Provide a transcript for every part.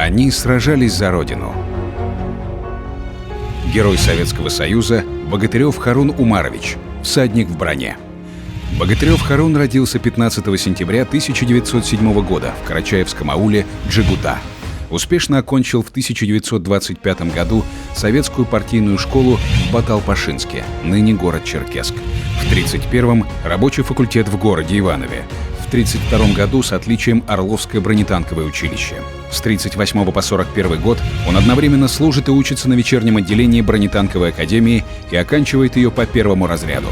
Они сражались за Родину. Герой Советского Союза Богатырев Харун Умарович, всадник в броне. Богатырев Харун родился 15 сентября 1907 года в карачаевском ауле Джигута. Успешно окончил в 1925 году советскую партийную школу в Баталпашинске, ныне город Черкесск. В 1931-м рабочий факультет в городе Иванове. В 1932 году с отличием Орловское бронетанковое училище. С 1938 по 1941 год он одновременно служит и учится на вечернем отделении бронетанковой академии и оканчивает ее по первому разряду.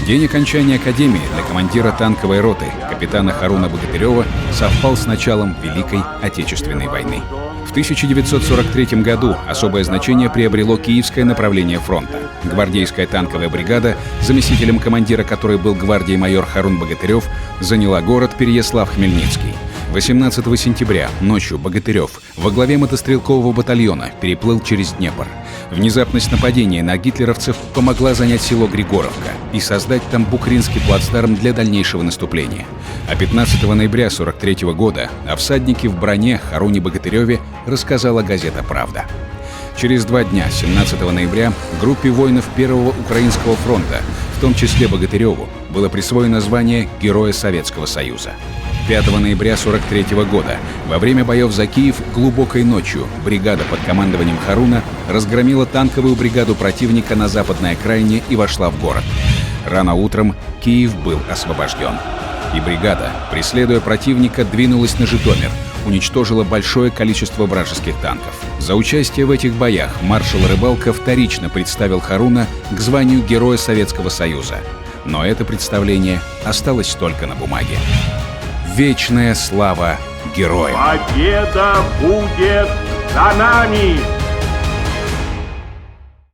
День окончания академии для командира танковой роты капитана Харуна Богатырева совпал с началом Великой Отечественной войны. В 1943 году особое значение приобрело киевское направление фронта. Гвардейская танковая бригада, заместителем командира которой был гвардии-майор Харун Богатырев, заняла город Переяслав-Хмельницкий. 18 сентября ночью Богатырев во главе мотострелкового батальона переплыл через Днепр. Внезапность нападения на гитлеровцев помогла занять село Григоровка и создать там Букринский плацдарм для дальнейшего наступления. А 15 ноября 1943 года о всаднике в броне Харуне Богатыреве рассказала газета «Правда». Через 2 дня, 17 ноября, группе воинов Первого Украинского фронта, в том числе Богатыреву, было присвоено звание Героя Советского Союза. 5 ноября 1943 года, во время боев за Киев глубокой ночью, бригада под командованием Харуна разгромила танковую бригаду противника на западной окраине и вошла в город. Рано утром Киев был освобожден. И бригада, преследуя противника, двинулась на Житомир, уничтожила большое количество вражеских танков. За участие в этих боях маршал Рыбалко вторично представил Харуна к званию Героя Советского Союза. Но это представление осталось только на бумаге. Вечная слава героям! Победа будет за нами!